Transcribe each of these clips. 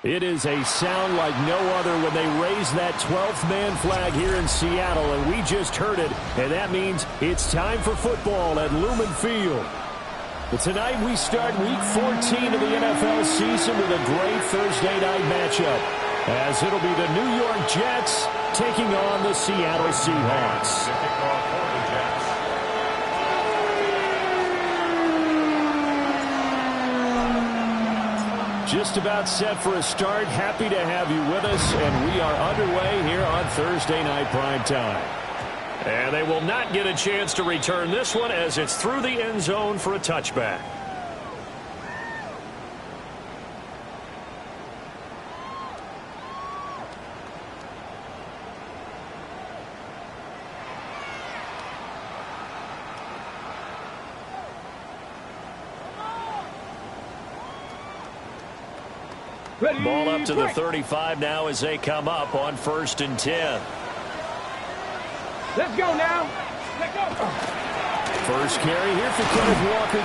It is a sound like no other when they raise that 12th man flag here in Seattle, and we just heard it, and that means it's time for football at Lumen Field. But tonight we start Week 14 of the NFL season with a great Thursday night matchup, as it'll be the New York Jets taking on the Seattle Seahawks. Just about set for a start. Happy to have you with us, and we are underway here on Thursday Night Primetime. And they will not get a chance to return this one as it's through the end zone for a touchback. Ball up to the 35 now as they come up on 1st and 10. Let's go now. Let's go. First carry here for Kenneth Walker III.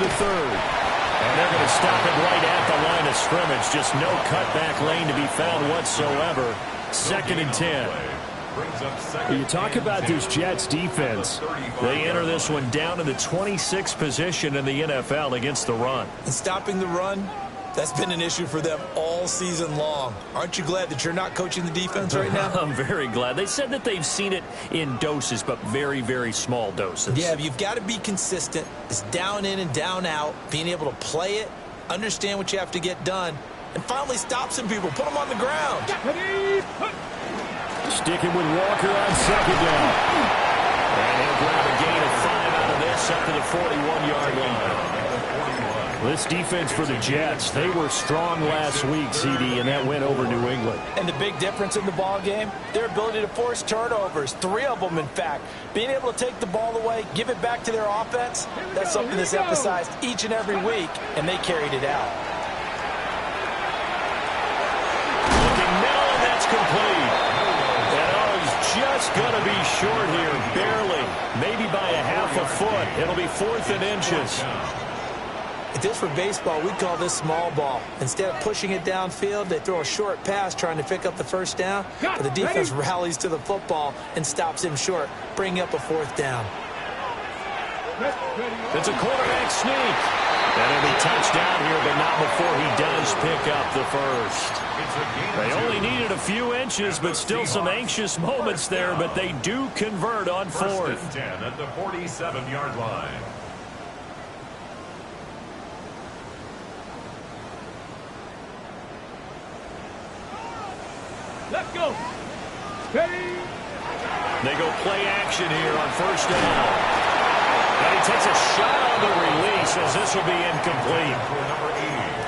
And they're going to stop it right at the line of scrimmage. Just no cutback lane to be found whatsoever. 2nd and 10. You talk about this Jets defense. They enter this one down to the 26th position in the NFL against the run. And stopping the run, that's been an issue for them all season long. Aren't you glad that you're not coaching the defense right now? I'm very glad. They said that they've seen it in doses, but very, very small doses. Yeah, you've got to be consistent. It's down in and down out, being able to play it, understand what you have to get done, and finally stop some people, put them on the ground. Sticking with Walker on 2nd down. And he'll grab a gain of 5 out of this up to the 41-yard line. This defense for the Jets, they were strong last week, CD, and that went over New England. And the big difference in the ball game, their ability to force turnovers, 3 of them, in fact. Being able to take the ball away, give it back to their offense, that's something that's emphasized each and every week, and they carried it out. Looking middle, and that's complete. And he's just going to be short here, barely, maybe by a half a foot. It'll be 4th and inches. If this were baseball, we'd call this small ball. Instead of pushing it downfield, they throw a short pass trying to pick up the 1st down. But the defense rallies to the football and stops him short, bringing up a 4th down. It's a quarterback sneak. That'll be touchdown here, but not before he does pick up the 1st. They only needed a few inches, but still some anxious moments there, but they do convert on 4th. 1st and 10 at the 47-yard line. Let's go. Ready. They go play action here on 1st down. And he takes a shot on the release as this will be incomplete.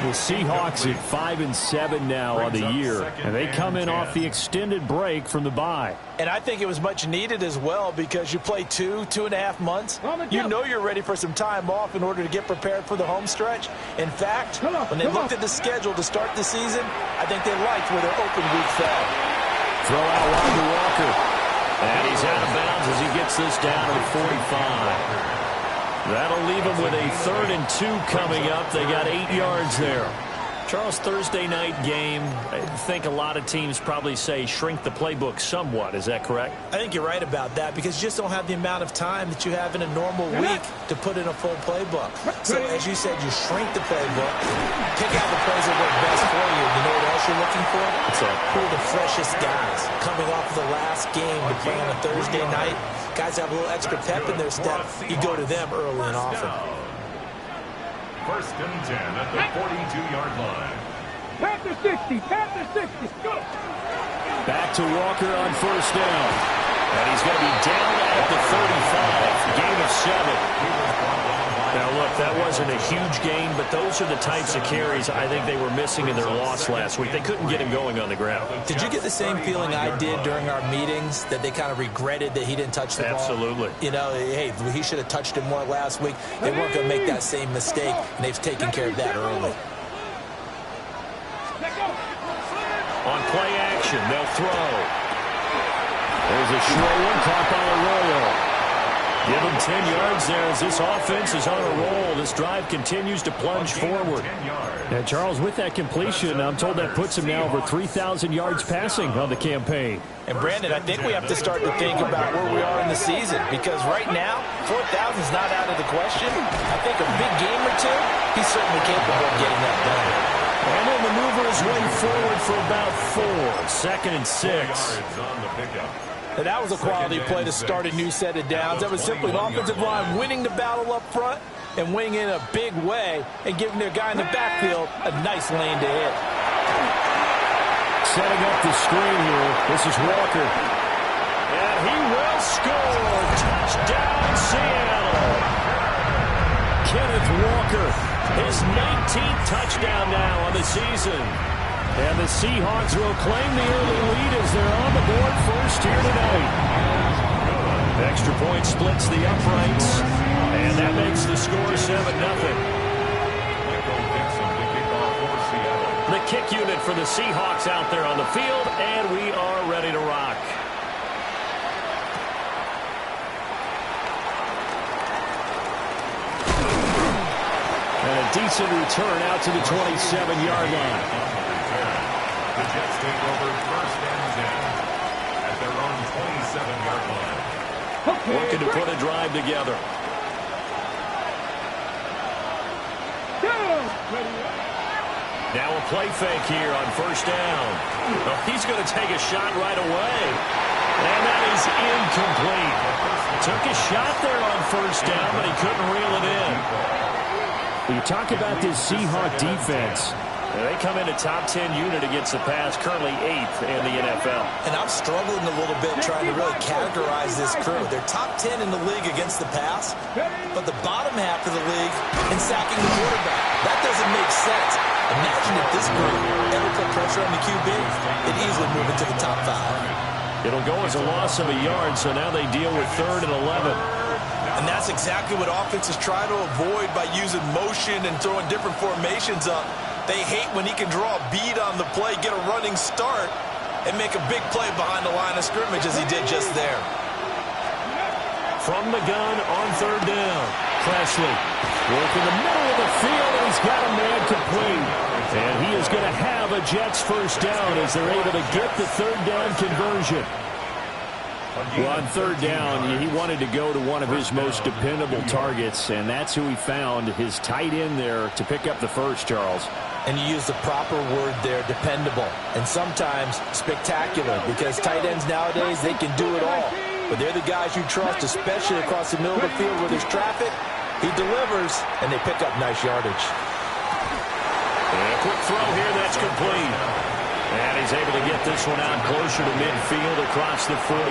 The Seahawks at 5-7 now on the year, and they come in off the extended break from the bye. And I think it was much needed as well because you play 2.5 months. You know you're ready for some time off in order to get prepared for the home stretch. In fact, when they looked at the schedule to start the season, I think they liked where their open week fell. Throw out wide to Walker. And he's out of bounds as he gets this down to the 45. That'll leave them with a 3rd and 2 coming up. They got 8 yards there. Charles, Thursday night game, I think a lot of teams probably say shrink the playbook somewhat. Is that correct? I think you're right about that because you just don't have the amount of time that you have in a normal week to put in a full playbook. So, as you said, you shrink the playbook, pick out the plays that work best for you. You know what else you're looking for? Who are the freshest guys coming off of the last game to play on a Thursday night? Guys have a little extra pep in their step. You go to them early and often. 1st and 10 at the 42-yard line. Panther 60. Panther 60. Go. Back to Walker on first down. And he's going to be down at the 35. Gain of 7. Now, look, that wasn't a huge gain, but those are the types of carries I think they were missing in their loss last week. They couldn't get him going on the ground. Did you get the same feeling I did during our meetings, that they kind of regretted that he didn't touch the ball? Absolutely. You know, hey, he should have touched it more last week. They weren't going to make that same mistake, and they've taken care of that early. On play action, they'll throw. There's a short one caught by Arroyo. Give him 10 yards there as this offense is on a roll. This drive continues to plunge forward. And Charles, with that completion, I'm told that puts him now over 3,000 yards passing on the campaign. And Brandon, I think we have to start to think about where we are in the season, because right now, 4,000 is not out of the question. I think a big game or two, he's certainly capable of getting that done. And then the mover is way forward for about 4. 2nd and 6. And that was a quality play to start a new set of downs. That was simply an offensive line winning the battle up front and winning in a big way and giving their guy in the backfield a nice lane to hit. Setting up the screen here. This is Walker. And he will score. Touchdown, Seattle. Kenneth Walker, his 19th touchdown now on the season. And the Seahawks will claim the early lead as they're on the board first here tonight. Extra point splits the uprights, and that makes the score 7-0. The kick unit for the Seahawks out there on the field, and we are ready to rock. And a decent return out to the 27-yard line. The Jets take over 1st and 10 at their own 27-yard line. Looking to put a drive together. Now a play fake here on 1st down. Oh, he's going to take a shot right away. And that is incomplete. Took a shot there on 1st down, but he couldn't reel it in. When you talk about this Seahawk defense, they come in a top 10 unit against the pass, currently 8th in the NFL. And I'm struggling a little bit trying to really categorize this crew. They're top 10 in the league against the pass, but the bottom half of the league in sacking the quarterback. That doesn't make sense. Imagine if this group ever put pressure on the QB, it'd easily move into the top 5. It'll go as a loss of a yard, so now they deal with 3rd and 11. And that's exactly what offenses try to avoid by using motion and throwing different formations up. They hate when he can draw a bead on the play, get a running start, and make a big play behind the line of scrimmage as he did just there. From the gun on 3rd down. Presley work in the middle of the field, and he's got a man complete. And he is going to have a Jets 1st down as they're able to get the 3rd down conversion. Well, on 3rd down, he wanted to go to one of his most dependable targets, and that's who he found, his tight end there, to pick up the first, Charles. And you use the proper word there, dependable, and sometimes spectacular, because tight ends nowadays, they can do it all. But they're the guys you trust, especially across the middle of the field where there's traffic. He delivers, and they pick up nice yardage. And a quick throw here, that's complete. And he's able to get this one out closer to midfield across the 45.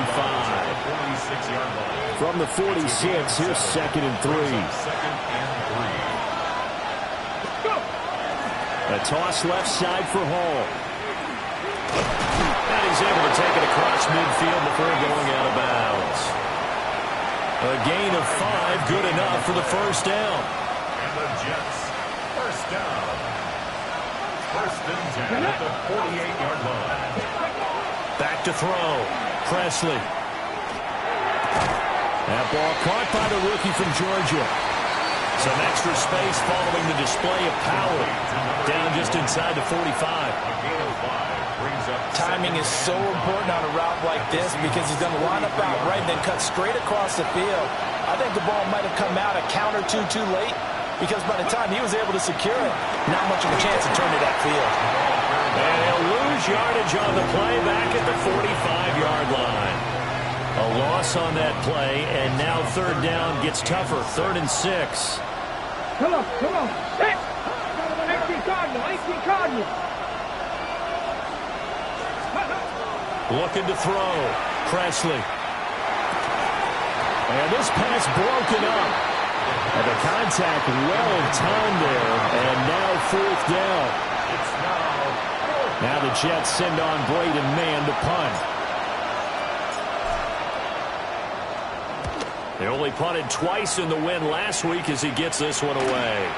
From the 46, here's 2nd and 3. A toss left side for Hall. And he's able to take it across midfield before going out of bounds. A gain of 5, good enough for the 1st down. And the Jets, 1st down. 1st and 10 at the 48-yard line. Back to throw. Presley. That ball caught by the rookie from Georgia. Some extra space following the display of power. Down just inside the 45. Timing is so important on a route like this because he's going to line up out right and then cut straight across the field. I think the ball might have come out a count or two too late because by the time he was able to secure it, not much of a chance to turn to that field. And he'll lose yardage on the play back at the 45-yard line. A loss on that play, and now 3rd down gets tougher. 3rd and 6. Come on. 18 Cardinal. Looking to throw. Presley. And this pass broken up. And the contact well timed there. And now 4th down. Now the Jets send on Braden Mann to punt. They only punted twice in the win last week as he gets this one away.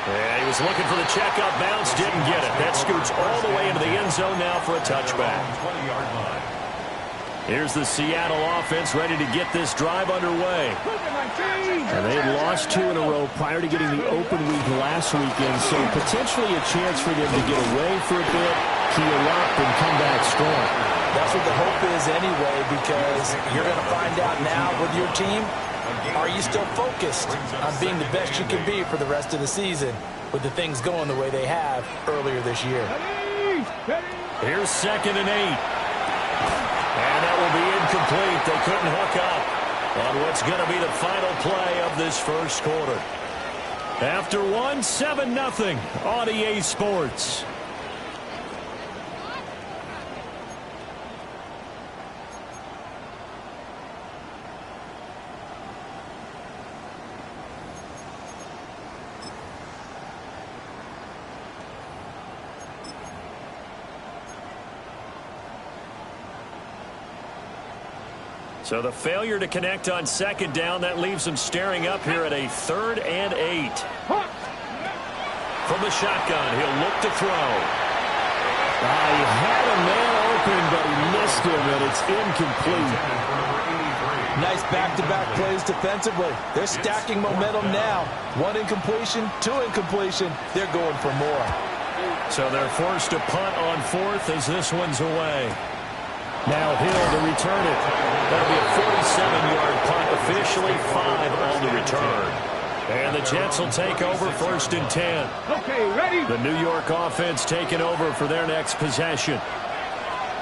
And he was looking for the checkup bounce, didn't get it. That scoots all the way into the end zone now for a touchback. Here's the Seattle offense ready to get this drive underway. And they had lost 2 in a row prior to getting the open week last weekend, so potentially a chance for them to get away for a bit, keel up, and come back strong. That's what the hope is anyway, because you're going to find out now with your team, are you still focused on being the best you can be for the rest of the season with the things going the way they have earlier this year? Here's 2nd and 8. And that will be incomplete. They couldn't hook up on what's going to be the final play of this first quarter. After 1, 7-0 on EA Sports. So the failure to connect on 2nd down, that leaves them staring up here at a 3rd and 8. From the shotgun, he'll look to throw. He had a man open, but he missed him, and it's incomplete. Nice back-to-back plays defensively. They're stacking momentum now. 1 incompletion, 2 incompletion. They're going for more. So they're forced to punt on 4th as this one's away. Now Hill to return it. That'll be a 47-yard punt, officially 5 on the return. And the Jets will take over 1st and 10. Okay, ready? The New York offense taking over for their next possession.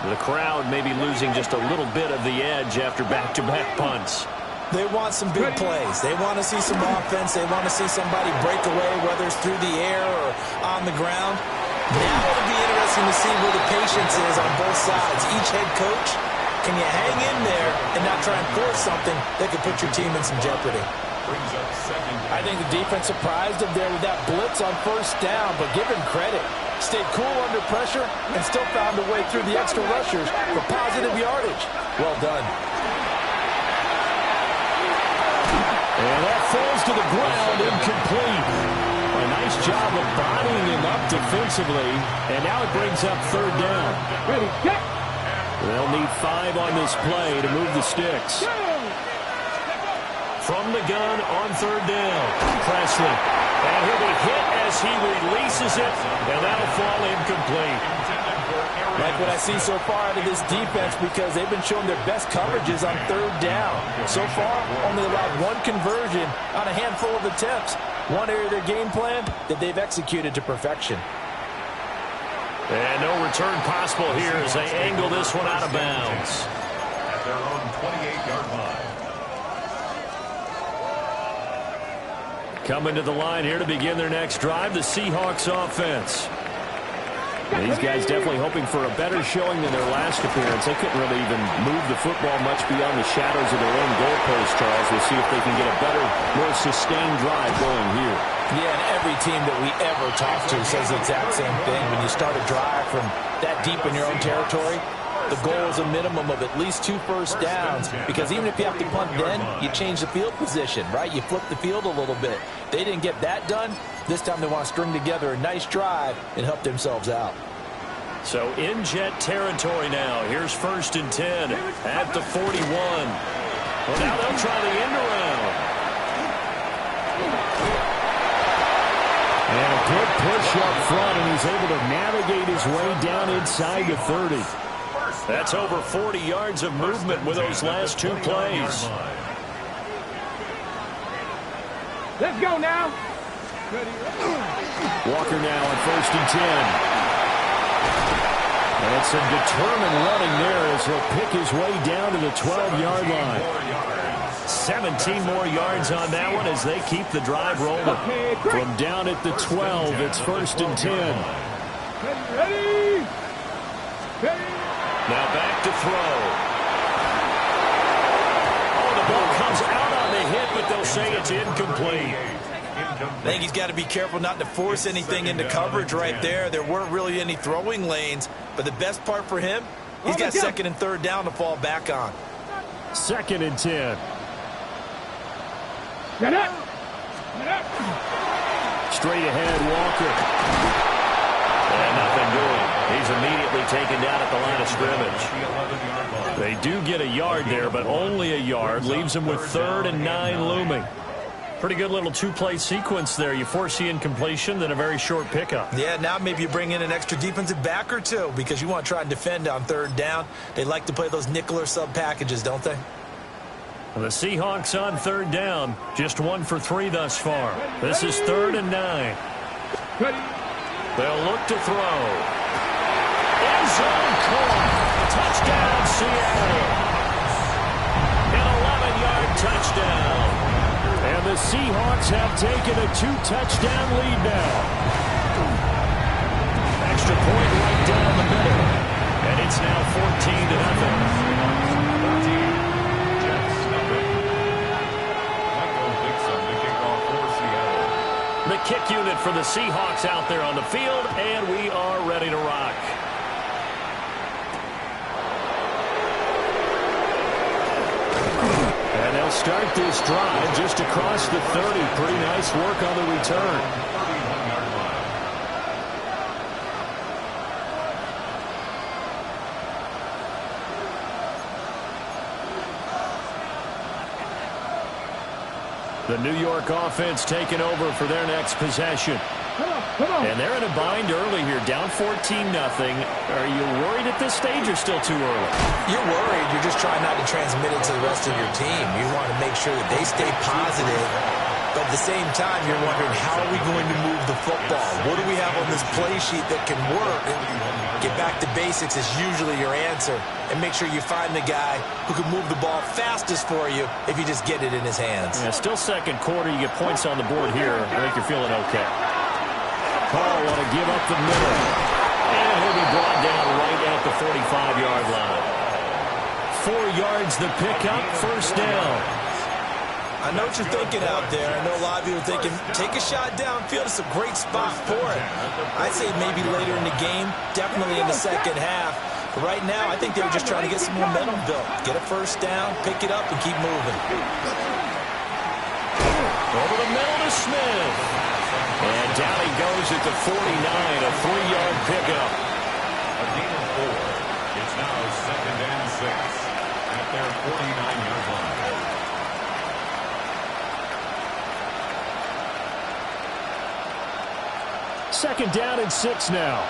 The crowd may be losing just a little bit of the edge after back-to-back punts. They want some big plays. They want to see some offense. They want to see somebody break away, whether it's through the air or on the ground. Now it'll be interesting to see where the patience is on both sides. Each head coach, can you hang in there and not try and force something that could put your team in some jeopardy? I think the defense surprised him there with that blitz on 1st down, but give him credit. Stayed cool under pressure and still found a way through the extra rushers for positive yardage. Well done. And that falls to the ground, incomplete. A nice job of bodying him up defensively, and now it brings up 3rd down. Ready, get. They'll need 5 on this play to move the sticks. From the gun on 3rd down, Presley. And he'll be hit as he releases it, and that'll fall incomplete. Like what I see so far out of this defense, because they've been showing their best coverages on 3rd down. So far, only allowed 1 conversion on a handful of attempts. One area of their game plan that they've executed to perfection. And no return possible here as they angle this one out of bounds. At their own 28-yard line. Coming to the line here to begin their next drive, the Seahawks offense. These guys definitely hoping for a better showing than their last appearance. They couldn't really even move the football much beyond the shadows of their own goalpost, Charles. We'll see if they can get a better, more sustained drive going here. Yeah, and every team that we ever talk to says the exact same thing. When you start a drive from that deep in your own territory, the goal is a minimum of at least 2 first downs, because even if you have to punt then, you change the field position, right? You flip the field a little bit. They didn't get that done. This time they want to string together a nice drive and help themselves out. So in Jet territory now. Here's 1st and 10 at the 41. Well, now they'll try the end around. And a good push up front, and he's able to navigate his way down inside the 30. That's over 40 yards of movement with those last 2 plays. Let's go now. Walker now on 1st and 10. And some determined running there as he'll pick his way down to the 12-yard line. 17 more yards on that one as they keep the drive rolling. From down at the 12, it's 1st and 10. Ready? Ready? Now back to throw. Oh, the ball comes out on the hit, but they'll say it's incomplete. I think he's got to be careful not to force anything into coverage right there. There weren't really any throwing lanes, but the best part for him, he's got second and third down to fall back on. 2nd and 10. Get up. Straight ahead, Walker. And nothing doing. He's immediately taken down at the line of scrimmage. They do get a yard there, but only a yard. Leaves them with 3rd and 9 looming. Pretty good little two-play sequence there. You force the incompletion, then a very short pickup. Yeah, now maybe you bring in an extra defensive back or two because you want to try and defend on 3rd down. They like to play those nickel or sub packages, don't they? The Seahawks on 3rd down. Just 1 for 3 thus far. This is 3rd and 9. They'll look to throw. End zone caught. Touchdown, Seattle. An 11-yard touchdown. And the Seahawks have taken a 2-touchdown lead now. Extra point right down the middle. And it's now 14-0. Jets nothing. Michael Dixon, the kickoff for Seattle. The kick unit for the Seahawks out there on the field, and we are ready to rock. And they'll start this drive just across the 30. Pretty nice work on the return. 31-yard line. The New York offense taking over for their next possession. Come on. And they're in a bind early here, down 14-0. Are you worried at this stage or still too early? You're worried. You're just trying not to transmit it to the rest of your team. You want to make sure that they stay positive. But at the same time, you're wondering, how are we going to move the football? What do we have on this play sheet that can work? Get back to basics is usually your answer. And make sure you find the guy who can move the ball fastest for you if you just get it in his hands. Yeah, still second quarter. You get points on the board here. I think you're feeling okay. Carr want to give up the middle. And he'll be brought down right at the 45-yard line. 4 yards the pickup, first down. I know what you're thinking out there. I know a lot of you are thinking, take a shot downfield. It's a great spot for it. I'd say maybe later in the game, definitely in the second half. But right now, I think they were just trying to get some momentum built. Get a first down, pick it up, and keep moving. Over the middle to Smith. And down he goes at the 49, a 3-yard pickup. A gain of 4. It's now 2nd and 6 at their 49-yard line. Second down and 6 now.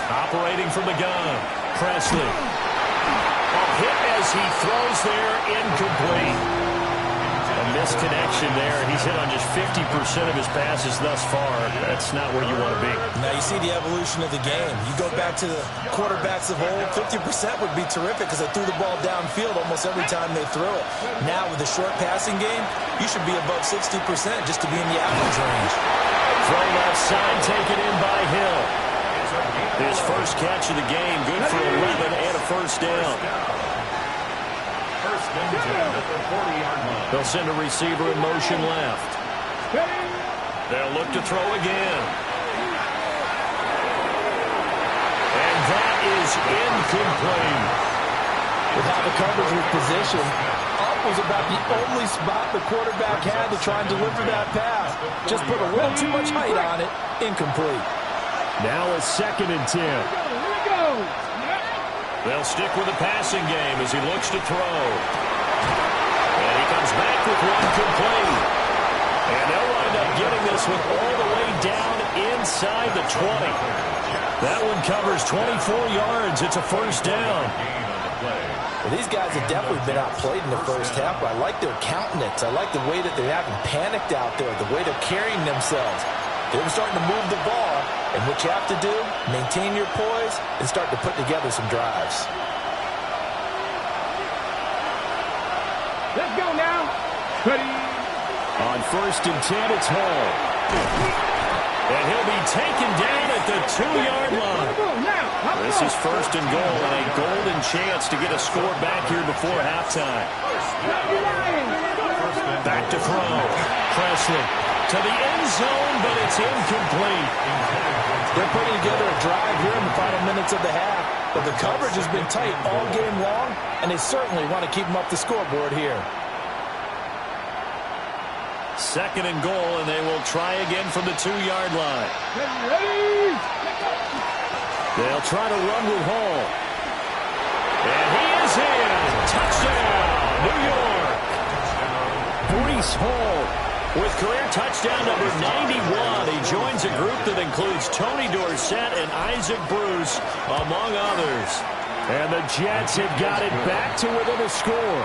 Operating from the gun. Presley. A hit as he throws there, incomplete. A misconnection there. He's hit on just 50% of his passes thus far. That's not where you want to be. Now you see the evolution of the game. You go back to the quarterbacks of old, 50% would be terrific because they threw the ball downfield almost every time they threw it. Now with the short passing game, you should be above 60% just to be in the average range. Throw left side, taken in by Hill. His first catch of the game, good for 11 and a first down. First and 10 at the 40-yard line. They'll send a receiver in motion left. They'll look to throw again. And that is incomplete. With how the coverage was positioned, up was about the only spot the quarterback had to try and deliver that pass. Just put a little too much height on it. Incomplete. Now a 2nd and 10. They'll stick with the passing game as he looks to throw. And he comes back with one complete. And they'll wind up getting this one all the way down inside the 20. That one covers 24 yards. It's a first down. Well, these guys have definitely been outplayed in the first half, but I like their countenance. I like the way that they haven't panicked out there, the way they're carrying themselves. They're starting to move the ball, and what you have to do, maintain your poise and start to put together some drives. Let's go now. Ready. On 1st and 10, it's Hall. And he'll be taken down at the 2-yard line. This is first and goal, and a golden chance to get a score back here before halftime. Back to throw. Presley to the end zone, but it's incomplete. They're putting together a drive here in the final minutes of the half, but the coverage has been tight all game long, and they certainly want to keep them up the scoreboard here. Second and goal, and they will try again from the 2-yard line. They'll try to run with Hall. And he is in. Touchdown, New York. Breece Hall with career touchdown number 91. He joins a group that includes Tony Dorsett and Isaac Bruce, among others. And the Jets have got it back to within a score.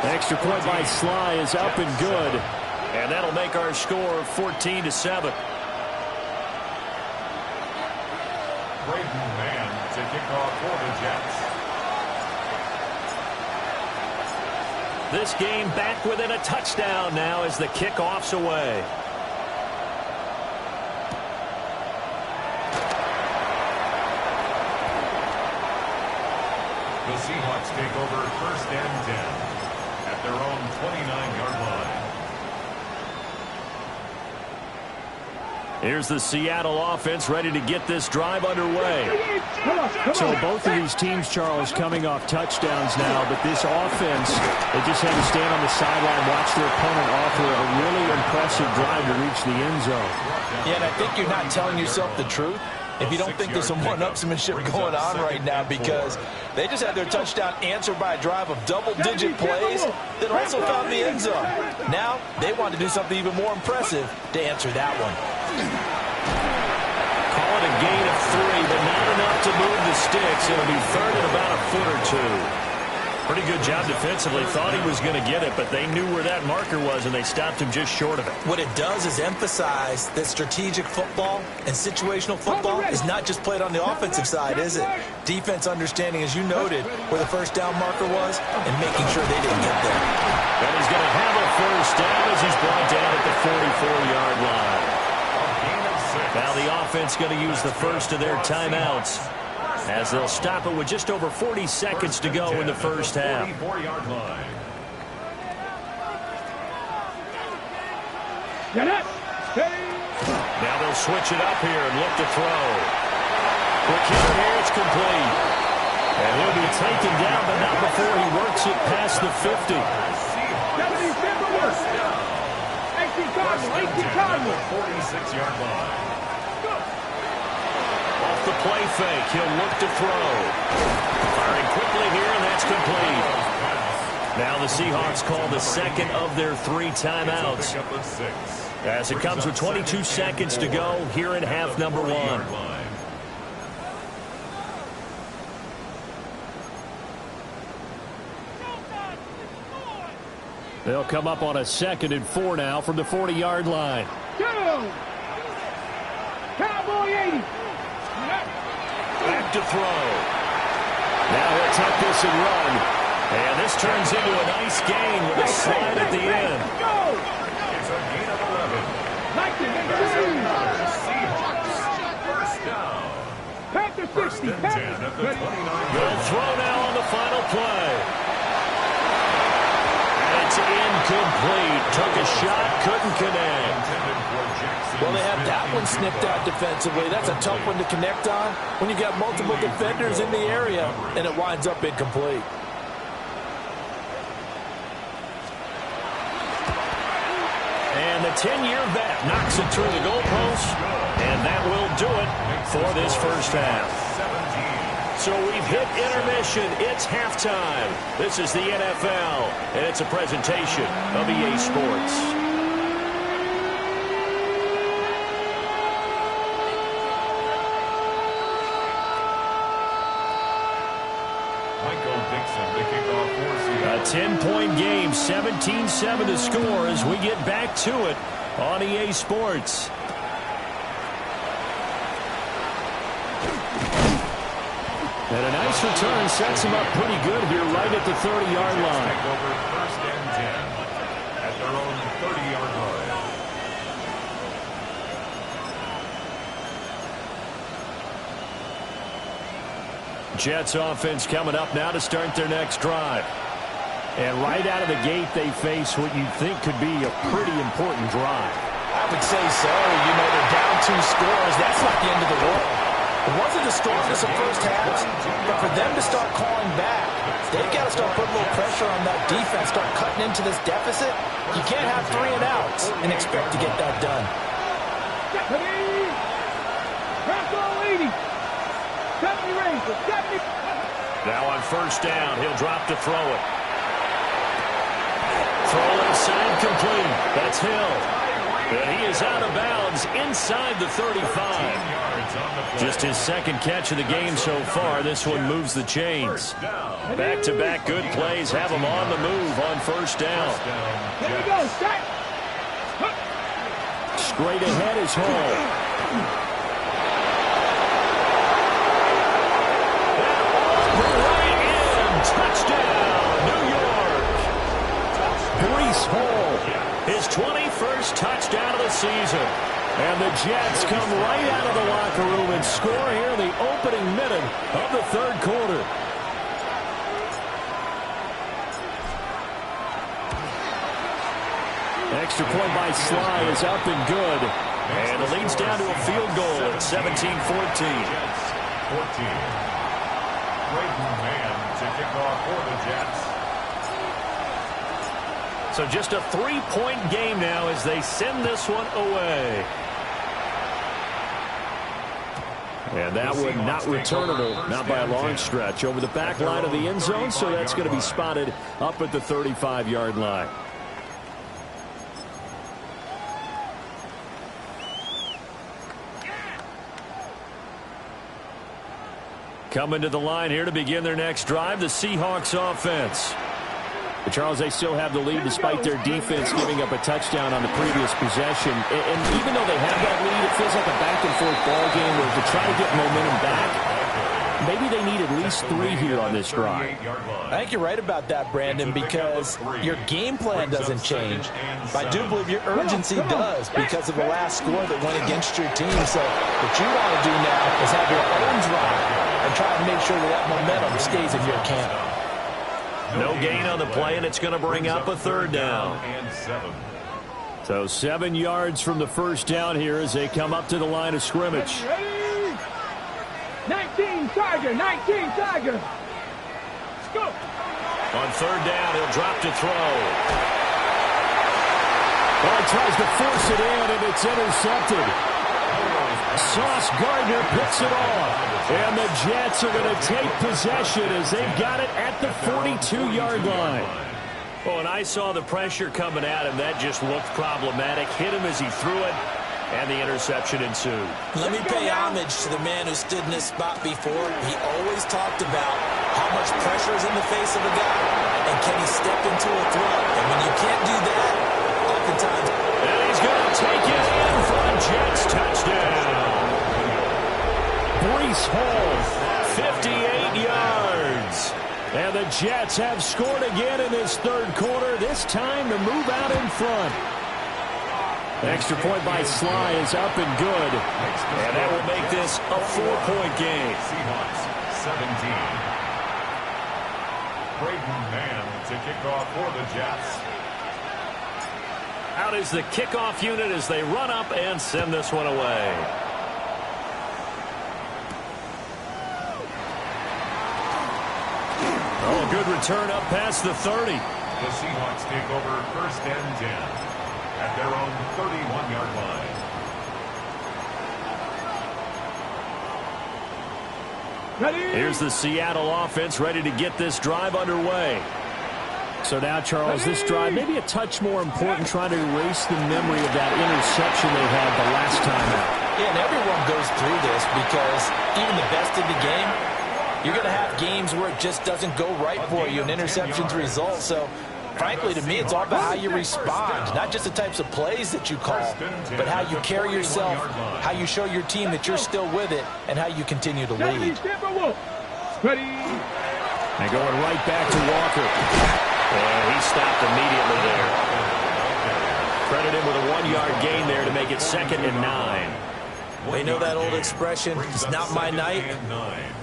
The extra point by Sly is up and good. And that'll make our score 14-7. Braden Mann to kick off for the Jets. This game back within a touchdown now as the kickoff's away. The Seahawks take over first and 10 at their own 29-yard line. Here's the Seattle offense ready to get this drive underway. So both of these teams, Charles, coming off touchdowns now, but this offense, they just had to stand on the sideline, watch their opponent offer a really impressive drive to reach the end zone. Yeah, and I think you're not telling yourself the truth if you don't think there's some one-upsmanship going on right now, because they just had their touchdown answered by a drive of double-digit plays that also found the end zone. Now they want to do something even more impressive to answer that one. Call it a gain of 3, but not enough to move the sticks. It'll be third and about a foot or two. Pretty good job defensively. Thought he was going to get it, but they knew where that marker was, and they stopped him just short of it. What it does is emphasize that strategic football and situational football is not just played on the offensive side, is it? Defense understanding, as you noted, where the first down marker was and making sure they didn't get there. And he's going to have a first down as he's brought down at the 44-yard line. Now the offense going to use the first of their timeouts as they'll stop it with just over 40 seconds to go in the first half. Now they'll switch it up here and look to throw. Quick here, it's complete. And he'll be taken down, but not before he works it past the 50. 46-yard line. Off the play fake, he'll look to throw. Firing quickly here, and that's complete. Now the Seahawks call the second of their 3 timeouts, as it comes with 22 seconds to go here in half number 1. They'll come up on a 2nd and 4 now from the 40-yard line. Cowboy 80. Back to throw. Now he'll tuck this and run. And this turns into a nice gain with a slide at the end. It's a gain of 11. Seahawks, first down. First and 10 at the 29. They'll throw now on the final play. It's incomplete. Took a shot, couldn't connect. Well, they have that one snipped out defensively. That's a tough one to connect on when you've got multiple defenders in the area, and it winds up incomplete. And the 10-year vet knocks it through the goalpost, and that will do it for this first half. So we've hit intermission. It's halftime. This is the NFL, and it's a presentation of EA Sports. Michael Dixon to kick off for Seattle. A 10-point game, 17-7 to score as we get back to it on EA Sports. And a nice return sets him up pretty good here right at the 30-yard line. Take over first and 10 at their own 30-yard line. Jets offense coming up now to start their next drive. And right out of the gate, they face what you think could be a pretty important drive. I would say so. You know, they're down 2 scores. That's not the end of the world. It wasn't the strongest of first halves, but for them to start calling back, they've got to start putting a little pressure on that defense, start cutting into this deficit. You can't have 3 and outs and expect to get that done. Now on first down, he'll drop to throw it. Throw left side complete. That's Hill. And he is out of bounds inside the 35. Just his second catch of the game so far. This one moves the chains. Back-to-back good plays have him on the move on first down. Here we go, set. Straight ahead is Hall. Right in. Touchdown, New York. Breece Hall. His 21st touchdown of the season. And the Jets come right out of the locker room and score here in the opening minute of the third quarter. Extra point by Sly is up and good. And it leads down to a field goal at 17-14. 14. Braden Mann to kick off for the Jets. So just a 3-point game now as they send this one away. And that one not returnable, not by a long stretch, over the back line of the end zone, so that's going to be spotted up at the 35-yard line. Coming to the line here to begin their next drive, the Seahawks offense. But Charles, they still have the lead despite their defense giving up a touchdown on the previous possession. And even though they have that lead, it feels like a back-and-forth ball game where to try to get momentum back, maybe they need at least 3 here on this drive. I think you're right about that, Brandon, because your game plan doesn't change. I do believe your urgency does because of the last score that went against your team. So what you want to do now is have your own drive and try to make sure that momentum stays in your camp. No gain on the play, and it's going to bring up a third down. So 7 yards from the first down here as they come up to the line of scrimmage. 19 Tiger, 19 Tiger. Let's go. On third down, he'll drop to throw. Well, he tries to force it in, and it's intercepted. Sauce Gardner picks it off. And the Jets are going to take possession as they've got it at the 42-yard line. Oh, and I saw the pressure coming at him. That just looked problematic. Hit him as he threw it, and the interception ensued. Let me pay homage to the man who stood in this spot before. He always talked about how much pressure is in the face of a guy, and can he step into a throw. And when you can't do that, oftentimes... And he's going to take it in for a Jets touchdown. Breece Hall, 58 yards. And the Jets have scored again in this third quarter, this time to move out in front. Extra point by Sly is up and good. And that will make this a 4-point game. Seahawks 17. Braden Mann to kick off for the Jets. Out is the kickoff unit as they run up and send this one away. Oh, good return up past the 30. The Seahawks take over first and 10 at their own 31-yard line. Ready? Here's the Seattle offense ready to get this drive underway. So now, Charles, this drive maybe a touch more important, trying to erase the memory of that interception they had the last time out. Yeah, and everyone goes through this because even the best in the game, you're going to have games where it just doesn't go right for you and interceptions result. So, frankly, to me, it's all about how you respond, not just the types of plays that you call, but how you carry yourself, how you show your team that you're still with it, and how you continue to lead. Ready? And going right back to Walker. And he stopped immediately there. Credit him with a 1-yard gain there to make it 2nd and 9. They know that old expression, it's not my night.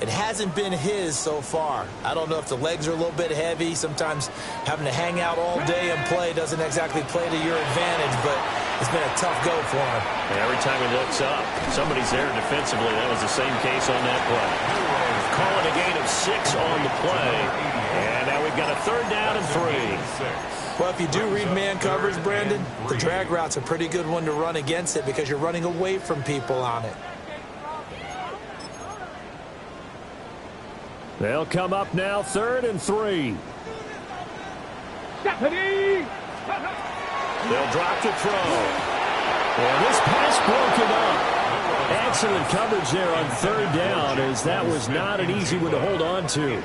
It hasn't been his so far. I don't know if the legs are a little bit heavy. Sometimes having to hang out all day and play doesn't exactly play to your advantage, but it's been a tough go for him. And every time he looks up, somebody's there defensively. That was the same case on that play. Call it a gain of 6 on the play. And now we've got a 3rd down and 3. Well, if you do read man coverage, Brandon, the drag route's a pretty good one to run against it because you're running away from people on it. They'll come up now, 3rd and 3. They'll drop to throw. And this pass broken up. Excellent coverage there on 3rd down, as that was not an easy one to hold on to.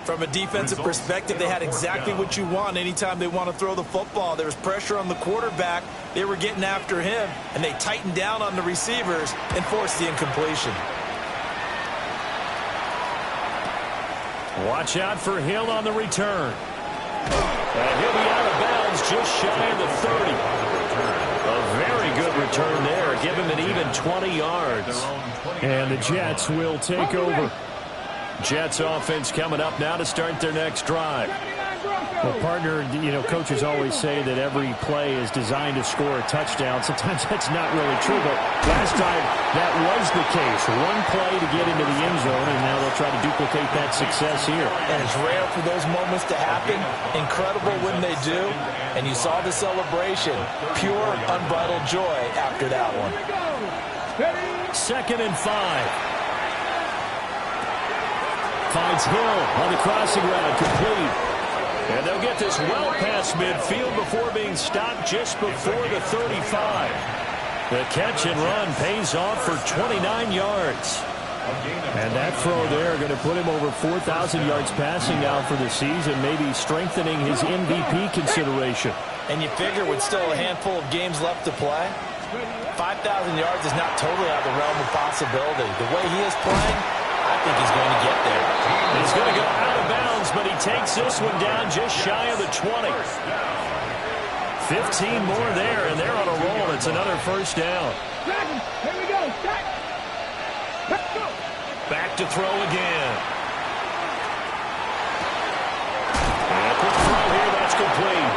From a defensive perspective, they had exactly what you want anytime they want to throw the football. There was pressure on the quarterback. They were getting after him, and they tightened down on the receivers and forced the incompletion. Watch out for Hill on the return. And he'll be out of bounds just shy of the 30. A very good return there. Give him an even 20 yards. And the Jets will take over. Jets offense coming up now to start their next drive. Well, partner, coaches always say that every play is designed to score a touchdown. Sometimes that's not really true, but last time that was the case. One play to get into the end zone, and now they'll try to duplicate that success here. And it's rare for those moments to happen. Incredible when they do. And you saw the celebration. Pure, unbridled joy after that one. 2nd and 5. Finds Hill on the crossing route, complete. And they'll get this well past midfield before being stopped just before the 35. The catch and run pays off for 29 yards. And that throw there going to put him over 4,000 yards passing now for the season, maybe strengthening his MVP consideration. And you figure with still a handful of games left to play, 5,000 yards is not totally out of the realm of possibility. The way he is playing, I think he's going to get there. He's going to go out of bounds, but he takes this one down just shy of the 20. 15 more there, and they're on a roll. It's another 1st down. Here we go. Let's go. Back to throw again. And a quick throw here, that's complete.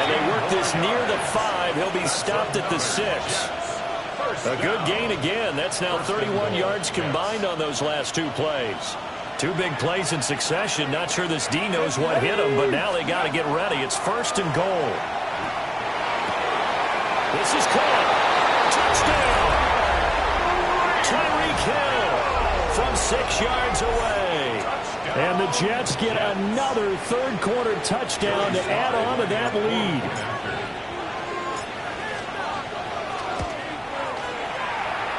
And they work this near the 5. He'll be stopped at the 6. A good gain again. That's now 31 yards combined on those last 2 plays. 2 big plays in succession. Not sure this D knows what hit him, but now they got to get ready. It's 1st and goal. This is caught. Touchdown! Tyreek Hill from 6 yards away. And the Jets get another 3rd quarter touchdown to add on to that lead.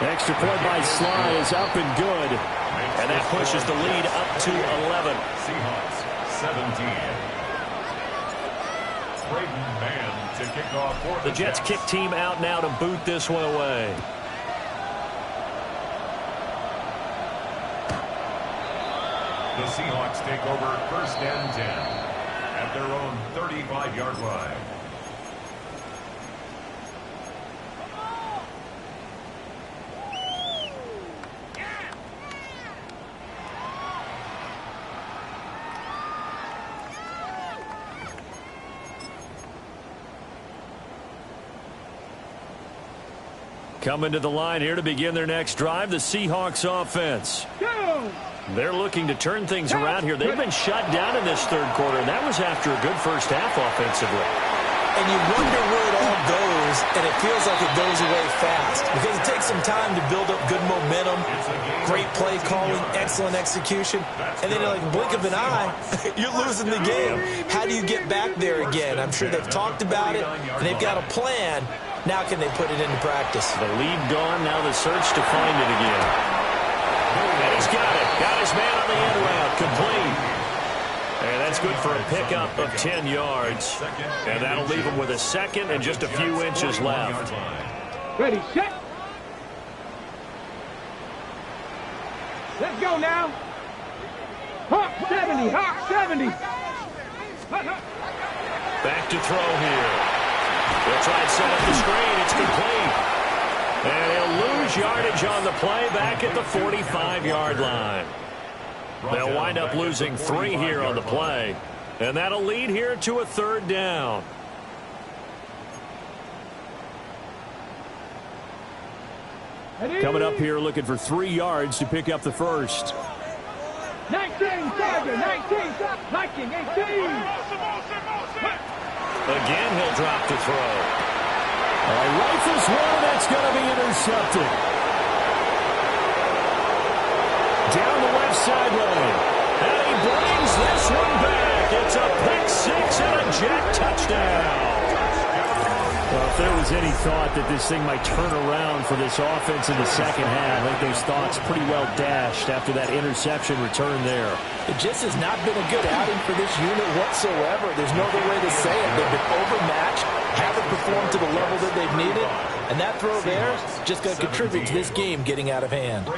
Extra point by Sly is up and good. And that pushes the lead up to 11. Seahawks 17. Braden Mann to kick off for the Jets kick team out now to boot this one away. The Seahawks take over 1st and 10 at their own 35-yard line. Coming to the line here to begin their next drive, the Seahawks offense. They're looking to turn things around here. They've been shut down in this 3rd quarter, and that was after a good first half offensively. And you wonder where it all goes, and it feels like it goes away fast because it takes some time to build up good momentum, great play calling, excellent execution, and then like a blink of an eye, you're losing the game. How do you get back there again? I'm sure they've talked about it, and they've got a plan. Now can they put it into practice? The lead gone, now the search to find it again. And he's got it. Got his man on the end route. Complete. And that's good for a pickup of 10 yards. And that'll leave him with a 2nd and just a few inches left. Ready, set. Let's go now. Hawk 70, Hawk 70. Back to throw here. They'll try and set up the screen. It's complete. And he'll on the play back at the 45-yard line. They'll wind up losing 3 here on the play. And that'll lead here to a 3rd down. Coming up here looking for 3 yards to pick up the first. 19, Tiger, 19, Viking, 18. Again, he'll drop to throw. Rifles one, that's going to be intercepted. Down the left sideline. And he brings this one back. It's a pick 6 and a Jet touchdown. Well, if there was any thought that this thing might turn around for this offense in the second half, I think those thoughts pretty well dashed after that interception return there. It just has not been a good outing for this unit whatsoever. There's no other way to say it. They've been overmatched, haven't performed to the level that they've needed, and that throw there just going to contribute to this game getting out of hand.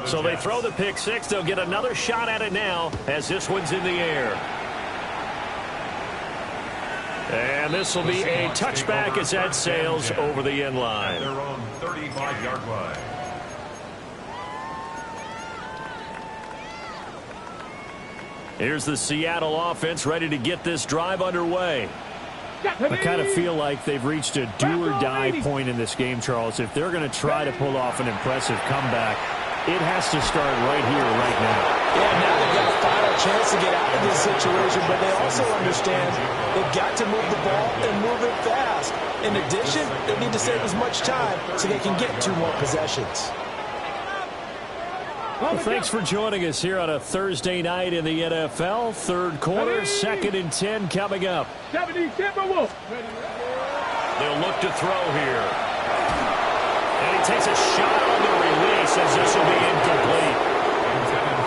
So they throw the pick 6. They'll get another shot at it now as this one's in the air. And this will be a touchback as that sails over the end line. Their own 35-yard line. Here's the Seattle offense ready to get this drive underway. I kind of feel like they've reached a do-or-die point in this game, Charles. If they're going to try to pull off an impressive comeback, it has to start right here, right now. Yeah, now they've got a final chance to get out of this situation, but they also understand they've got to move the ball and move it fast. In addition, they need to save as much time so they can get 2 more possessions. Well, thanks for joining us here on a Thursday night in the NFL. 3rd quarter, 2nd and 10 coming up. 70 Timberwolves. They'll look to throw here. And he takes a shot on the release as this will be incomplete.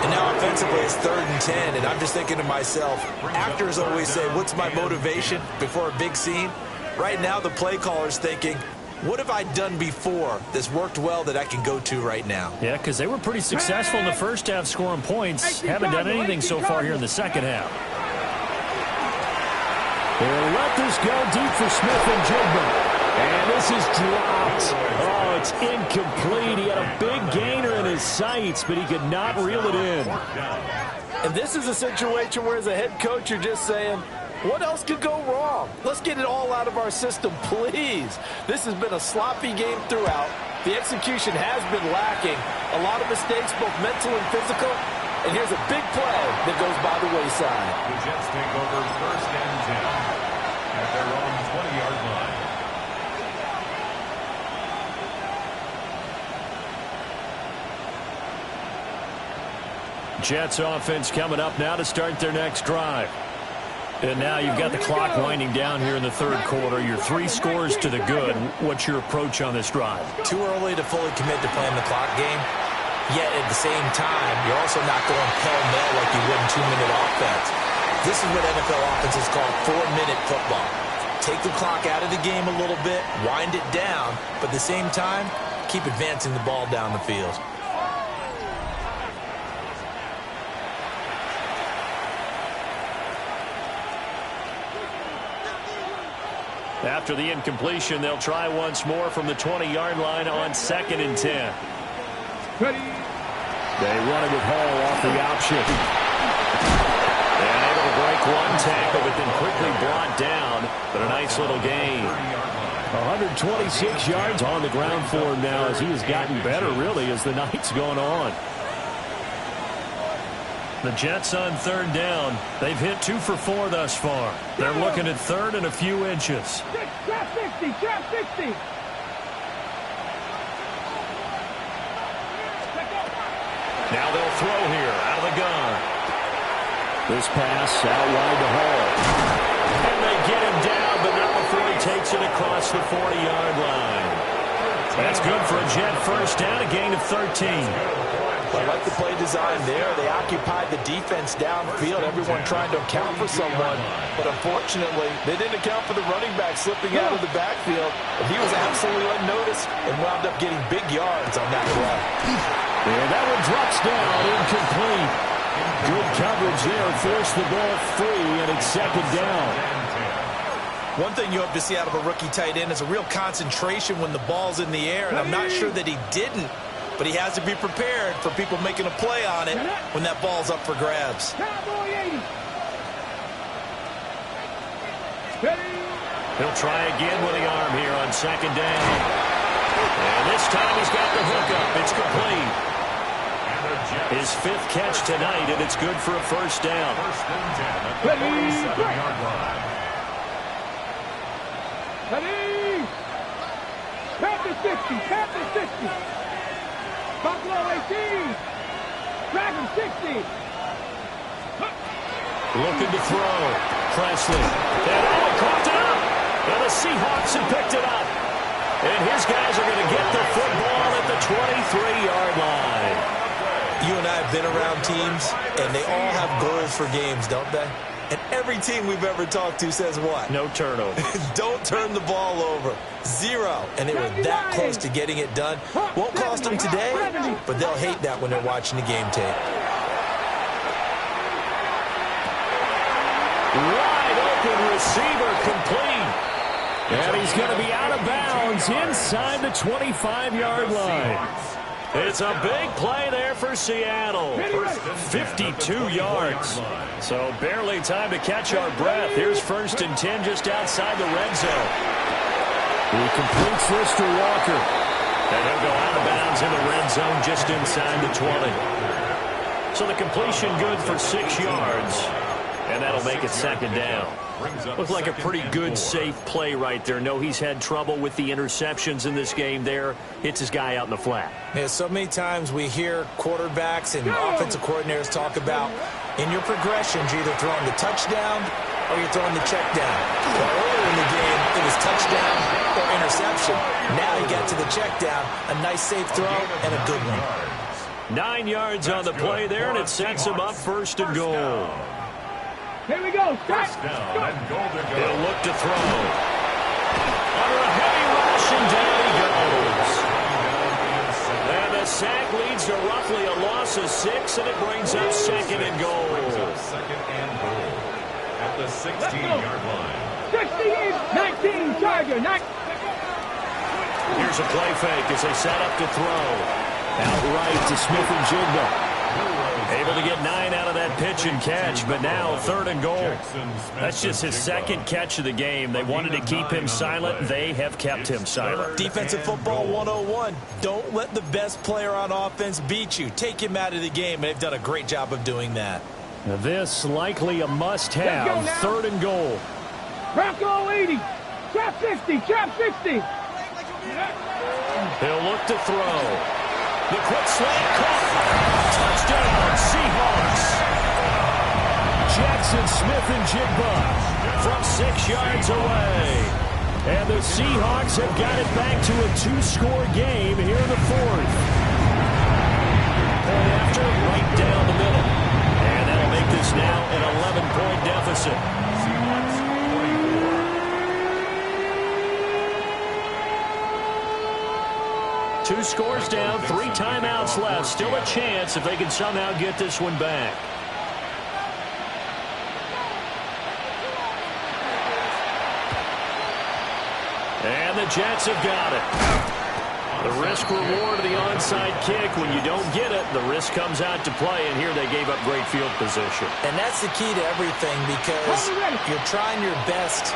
And now offensively it's 3rd and 10, and I'm just thinking to myself, actors always say, what's my motivation before a big scene? Right now the play caller's thinking, what have I done before that's worked well that I can go to right now? Yeah, because they were pretty successful in the first half scoring points. Haven't done anything so far here in the second half. They'll let this go deep for Smith and Jigba. And this is dropped. Oh, it's incomplete. He had a big gainer in his sights, but he could not reel it in. And this is a situation where as a head coach you're just saying, what else could go wrong? Let's get it all out of our system, please. This has been a sloppy game throughout. The execution has been lacking. A lot of mistakes, both mental and physical. And here's a big play that goes by the wayside. The Jets take over 1st and 10 at their own 20-yard line. Jets offense coming up now to start their next drive. And now you've got the clock winding down here in the 3rd quarter. Your 3 scores to the good. What's your approach on this drive? Too early to fully commit to playing the clock game. Yet at the same time, you're also not going pell-mell like you would in 2-minute offense. This is what NFL offenses call 4-minute football. Take the clock out of the game a little bit, wind it down, but at the same time, keep advancing the ball down the field. After the incompletion, they'll try once more from the 20-yard line on 2nd and 10. Ready. They run it with Hall off the option. And able to break one tackle, but then quickly brought down. But a nice little gain. 126 yards on the ground for him now as he has gotten better, really, as the night's going on. The Jets on 3rd down. They've hit 2 for 4 thus far. They're looking at 3rd and a few inches. Trap 60, trap 60. Now they'll throw here out of the gun. This pass out wide to Hall. And they get him down, but not before he takes it across the 40-yard line. That's good for a Jet first down, a gain of 13. I like the play design there. They occupied the defense downfield, everyone trying to account for someone. But unfortunately, they didn't account for the running back slipping out of the backfield. And he was absolutely unnoticed and wound up getting big yards on that play. And that one drops down, incomplete. Good coverage there, forced the ball free, and it's 2nd down. One thing you hope to see out of a rookie tight end is a real concentration when the ball's in the air, and I'm not sure that he didn't, but he has to be prepared for people making a play on it when that ball's up for grabs. He'll try again with the arm here on second down. And this time he's got the hookup. It's complete. His 5th catch tonight, and it's good for a first down. First and 10 at the 47-yard line. Ready! Panthers 50, Panthers 50. Buffalo 18. Dragon 60. Looking to throw. Presley. And caught it up. And the Seahawks have picked it up. And his guys are going to get the football at the 23-yard line. You and I have been around teams, and they all have goals for games, don't they? And every team we've ever talked to says what? No turnover. Don't turn the ball over. 0. And they were that close to getting it done. Won't cost them today, but they'll hate that when they're watching the game tape. Wide open receiver complete. And he's going to be out of bounds inside the 25-yard line. It's a big play there for Seattle. 52 yards. So barely time to catch our breath. Here's 1st and 10 just outside the red zone. He completes this to Walker. And he'll go out of bounds in the red zone just inside the 20. So the completion good for 6 yards. And that'll make it second down. Looked like a pretty good, safe play right there. No, he's had trouble with the interceptions in this game there. Hits his guy out in the flat. Yeah, so many times we hear quarterbacks and offensive coordinators talk about in your progressions, you're either throwing the touchdown or you're throwing the check down. Well, earlier in the game, it was touchdown or interception. Now you get to the check down, a nice safe throw and a good one. 9 yards on the play there, and it sets him up 1st and goal. Here we go. First down and goal to go. He'll look to throw. Under a heavy rush, and down he goes. And the sack leads to roughly a loss of 6, and it brings up 2nd and goal. Second and goal at the 16-yard line. 19, Charger. Here's a play fake as they set up to throw. Outright to Smith-Njigba. Able to get 9 out of that pitch and catch, but now 3rd and goal. That's just his 2nd catch of the game. They wanted to keep him silent. They have kept him silent. Defensive football 101. Don't let the best player on offense beat you. Take him out of the game. They've done a great job of doing that. Now this likely a must-have. 3rd and goal. Bronco 80. Trap 50. Trap 50. He'll look to throw. The quick slant caught. Touchdown, Seahawks. Jackson Smith-Njigba from 6 yards away. And the Seahawks have got it back to a 2-score game here in the 4th. Point after, right down the middle. And that'll make this now an 11-point deficit. Seahawks 44. 2 scores down, 3 timeouts left. Still a chance if they can somehow get this one back. And the Jets have got it. The risk reward of the onside kick. When you don't get it, the risk comes out to play. And here they gave up great field position. And that's the key to everything, because you're trying your best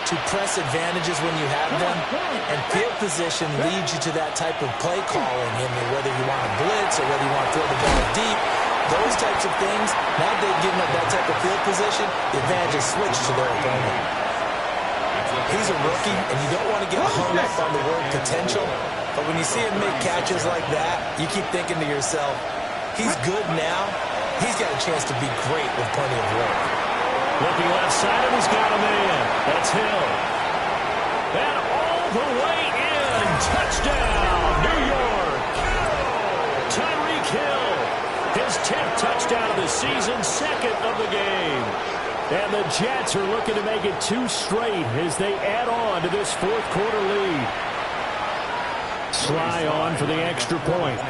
to press advantages when you have them, and field position leads you to that type of play calling, and whether you want to blitz or whether you want to throw the ball deep, those types of things. Now they've given up that type of field position, the advantage is switched to their opponent. He's a rookie, and you don't want to get hung up on the word potential, but when you see him make catches like that, you keep thinking to yourself, he's good now, he's got a chance to be great with plenty of work. Looking left side, and he's got a man. That's Hill. And all the way in. Touchdown, New York. Tyreek Hill. His 10th touchdown of the season, 2nd of the game. And the Jets are looking to make it 2 straight as they add on to this 4th quarter lead. Sly on for the extra point.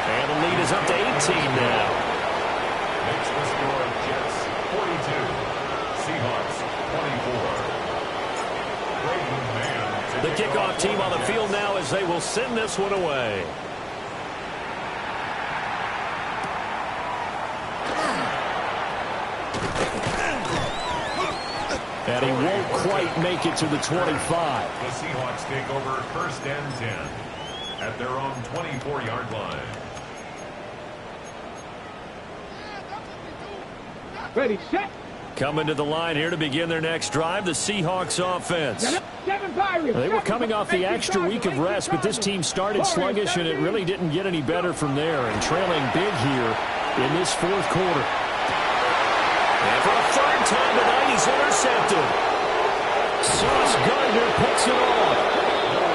And the lead is up to 18 now. Makes the score kickoff team on the field now as they will send this one away. And he won't quite make it to the 25. The Seahawks take over 1st and 10 at their own 24-yard line. Ready, set. Coming to the line here to begin their next drive, the Seahawks offense. They were coming off the extra week of rest, but this team started sluggish, and it really didn't get any better from there, and trailing big here in this fourth quarter. And for the third time tonight, he's intercepted. Sauce Gardner picks it off.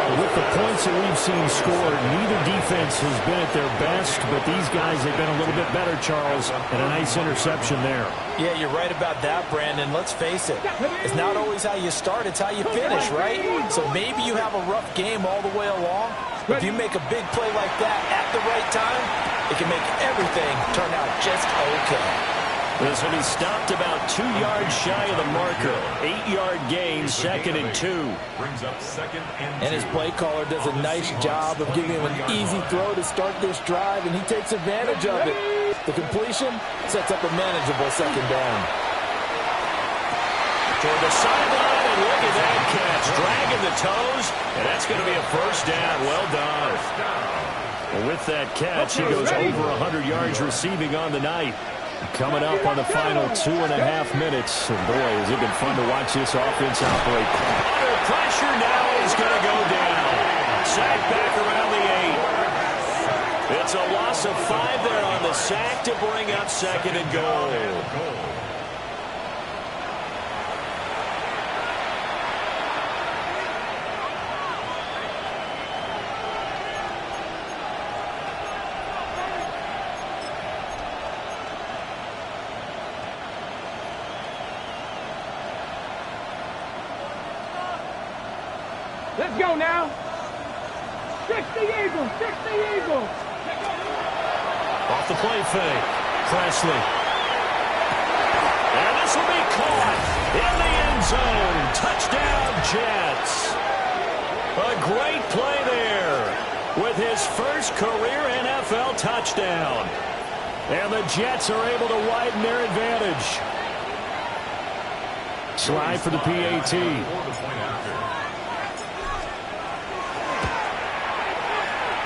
With the points that we've seen scored, neither defense has been at their best, but these guys have been a little bit better, Charles, and a nice interception there. Yeah, you're right about that, Brandon. Let's face it. It's not always how you start, it's how you finish, right? So maybe you have a rough game all the way along. If you make a big play like that at the right time, it can make everything turn out just okay. This will be stopped about 2 yards shy of the marker. 8-yard gain, 2nd and 2. Brings up 2nd and 2. And his play caller does a nice job of giving him an easy throw to start this drive, and he takes advantage of it. The completion sets up a manageable 2nd down. Toward the sideline, and look at that catch. Dragging the toes, and that's going to be a 1st down. Well done. Well, with that catch, he goes over 100 yards receiving on the night. Coming up on the final 2.5 minutes. And boy, has it been fun to watch this offense operate. Under pressure now, he's going to go down. Sack back around the 8. It's a loss of 5 there on the sack to bring up 2nd and goal. Let's go now. 60 Eagles, 60 Eagles. Off the play fake. Presley. And this will be caught in the end zone. Touchdown, Jets. A great play there with his first career NFL touchdown. And the Jets are able to widen their advantage. Slide for the PAT.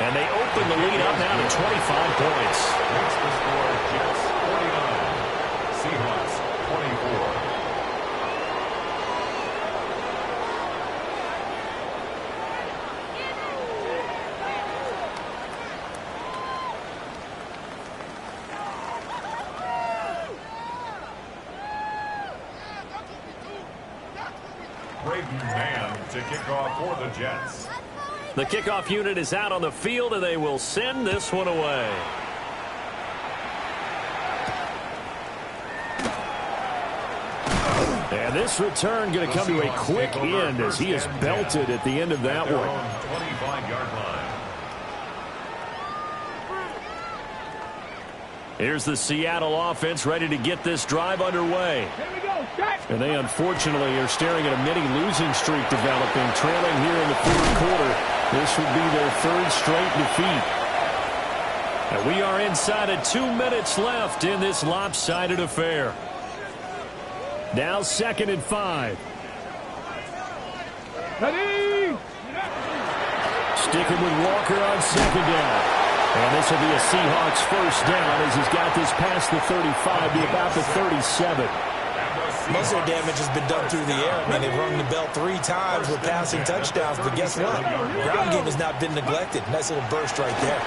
And they open the lead up now to 25 points. Makes the score Jets 49, Seahawks 24. Braden Mann to kick off for the Jets. The kickoff unit is out on the field, and they will send this one away. And this return going to come to a quick end as he is belted at the end of that one. 25-yard line. Here's the Seattle offense ready to get this drive underway. Here we go, set. And they unfortunately are staring at a mini-losing streak developing, trailing here in the fourth quarter. This would be their 3rd straight defeat. And we are inside of 2 minutes left in this lopsided affair. Now 2nd and 5. Ready. Sticking with Walker on 2nd down. And this will be a Seahawks 1st down as he's got this past the 35 to about the 37. Most of their damage has been done through the air. I mean, they've rung the bell 3 times with passing touchdowns, but guess what? Ground game has not been neglected. Nice little burst right there.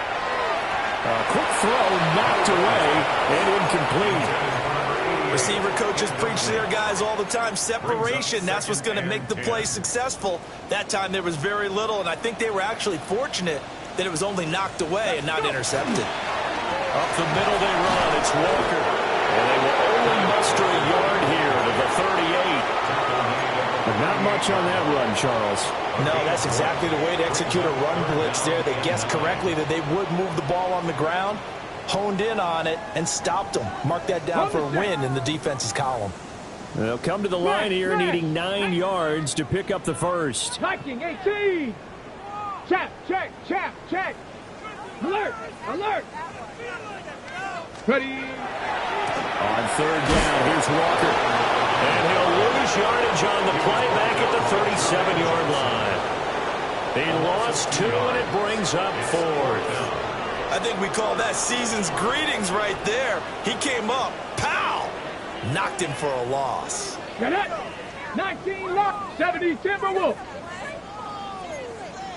Quick throw, knocked away, and incomplete. Receiver coaches preach to their guys all the time. Separation, that's what's going to make the play successful. That time there was very little, and I think they were actually fortunate that it was only knocked away and not intercepted. Up the middle they run. It's Walker. And they will only muster a yard here to the 38. But not much on that run, Charles. No, that's exactly the way to execute a run blitz there. They guessed correctly that they would move the ball on the ground, honed in on it, and stopped them. Mark that down for a win in the defense's column. They'll come to the line here needing 9 yards to pick up the first. Viking 18. Check. Alert. Ready. On third down, here's Walker. And he'll lose yardage on the play back at the 37-yard line. He lost 2, and it brings up 4th. I think we call that season's greetings right there. He came up, pow! Knocked him for a loss. Cadet. 19 lock. 70 Timberwolves.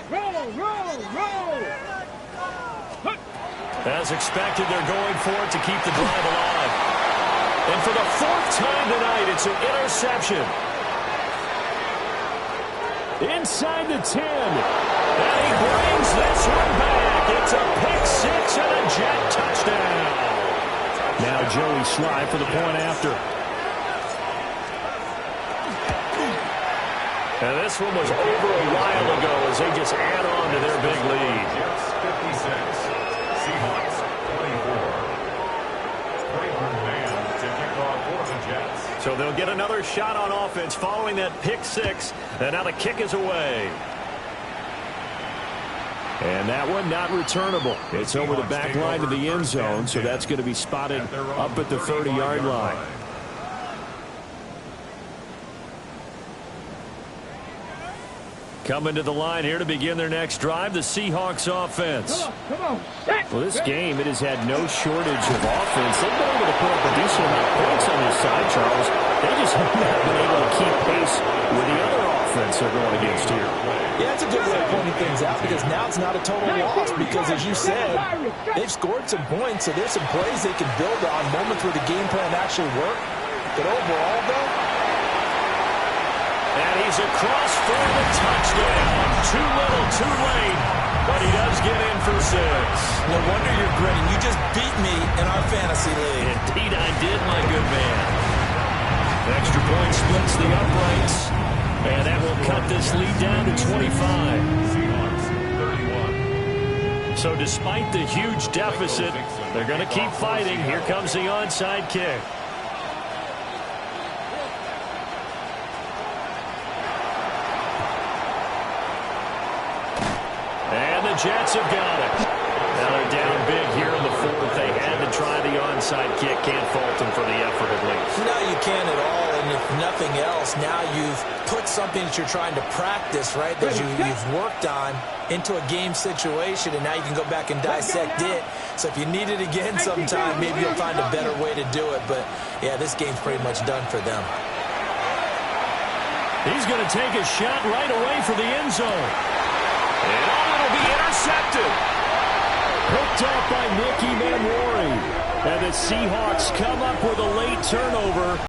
Roll. As expected, they're going for it to keep the drive alive. And for the 4th time tonight, it's an interception. Inside the 10. And he brings this one back. It's a pick 6 and a Jet touchdown. Now Joey Slye for the point after. And this one was over a while ago as they just add on to their big lead. Jets 56, Seahawks 24. Braylon Mann to kick off for the Jets. So they'll get another shot on offense following that pick 6. And now the kick is away. And that one not returnable. It's over the back line to the end zone, so that's going to be spotted up at the 30-yard line. Coming to the line here to begin their next drive, the Seahawks offense. Come on. Set. Well, this game, it has had no shortage of offense. They've been able to put up a decent amount of points on this side, Charles. They just have not been able to keep pace with the other offense they're going against here. Yeah, it's a good way of pointing things out because now it's not a total loss because, as you said, they've scored some points, so there's some plays they can build on, moments where the game plan actually worked. But overall, though, and he's across for the touchdown. Too little, too late, but he does get in for 6. No wonder you're grinning. You just beat me in our fantasy league. Indeed I did, my good man. Extra point splits the uprights, and that will cut this lead down to 25. Seahawks 31. So despite the huge deficit, they're going to keep fighting. Here comes the onside kick. And the Jets have got it. Now they're down big here in the 4th. They had to try the onside kick. Can't fault them for the effort at least. No, you can't at all. And if nothing else, now you've put something that you're trying to practice, right, that you've worked on into a game situation, and now you can go back and dissect it. So if you need it again sometime, maybe you'll find a better way to do it. But, yeah, this game's pretty much done for them. He's going to take a shot right away for the end zone. And it'll be intercepted. Hooked up by Nicky Manwari. And the Seahawks come up with a late turnover.